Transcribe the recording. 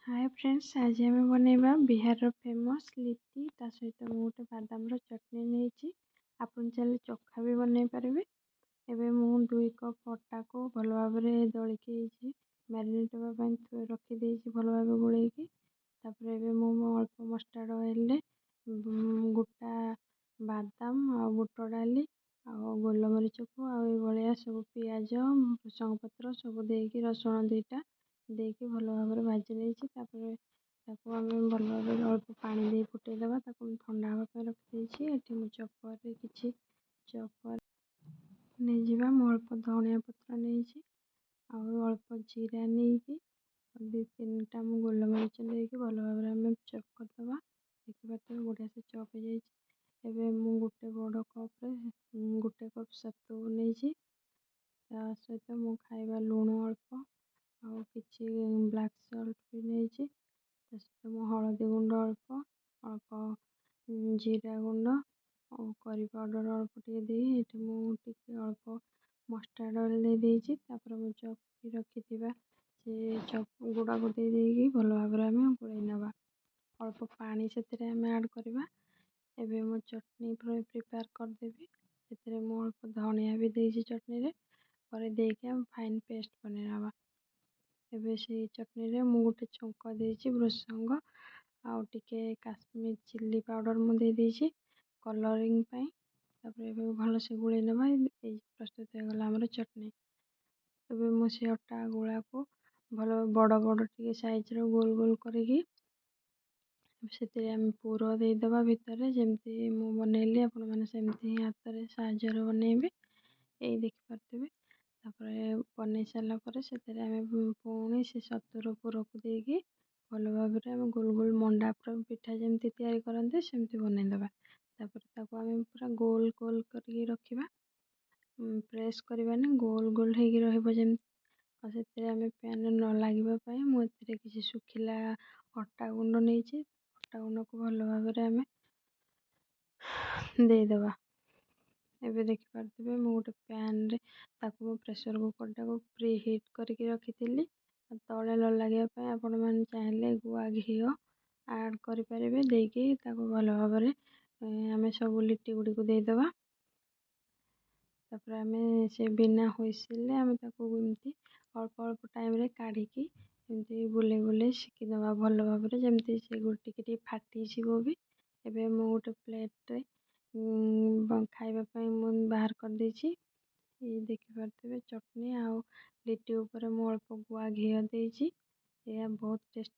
Hi friends, आज आम बनैबा Bihar famous litti ता सहित मु गोटे बादाम चटनी नहीं। आपन चले चोखा भी बनई पारे। एबे मु 2 कप अटा को भल भाव दलिकी मैरिनेट होगा रखी भल भाव गोलैकी। अल्प मस्टार्ड ऑयल गोटा बादाम आ बुट डाली आ गोलमरीच को आ सब पिज भृसंग पत्र सब देकी रसुण 2टा देकी भल भाव भाजी नहीं। आम भल भाव अल्प पानी दे फुटेदबा ठंडा हाँवा रखी। ये चपर किसी चपर नहीं अल्प धनिया पत्र नहीं अल्प जीरा नहीं 2-3टा गोलमरीच देकी भल भाव चप करदे। देखिए बढ़िया से चप हो जाए। गोटे बड़ कप गोटे कप सतु नहीं सहित मु खाइबा लुण अल्प आ कि ब्लैक सल्ट भी नहीं हलदी गुंड अल्प अल्प जीरा गुंड और करी पाउडर अल्प टे अल्प मस्टार्ड ऑयल देती चप रखी से चप गुड़ा को दे भल भाव गोल नवा अल्प पानी से ऐड करवा। एबे मु चटनी प्रिपेयर करदेवी से अल्प धनिया भी देती चटनी पर देके फाइन पेस्ट बनवा। एबे से चटनी रे मु गोटे छुंक देती भृसंग आउ टिके काश्मीर चिल्ली पाउडर मुझे कलरिंग भल से गोल नवा। प्रस्तुत हो गला हमर चटनी। एबे मु से अटा गोला को भल बड़ बड़ टिके साइज रो गोल गोल करी से पुर देदबा भितर जमती मु बनैली आपण मैंने सेमती हाथ में साहाଯ୍य बनैबे। यही देखिपे बनई सारा पुणी से सतुर पुर को देकी भल भाव गोल गोल मंडा पिठा जमती तैयारी करते सेमती बनईदबा। पूरा गोल गोल करके रखा प्रेस करवानी गोल गोल होमती पैन न लगे मुझे किसी सुखिला अटा गुंड नहीं अटा गुंड को भल भाव देदबा। एबे देखिपे मु गोटे पैन रे प्रेसर कुकर टाक प्री हिट करके रखी तले न लगे आपण मैंने चाहिए गुआ घी ऐड करें देकी भल भाव आम सब लिट्टी गुड़ी को देदबा। से बिना हुईसिल एमती अल्प अल्प टाइम रे काढ़ी एमती बुले बुले शिखीदबा भल भाव जमती से टिके फाटी भी। एबे मु गोटे प्लेट रे खाइबापी बाहर कर देछि। ये देखिपे चटनी आउ लिट्टी ऊपर मु अल्प गुआ घी देछि। यह बहुत टेस्ट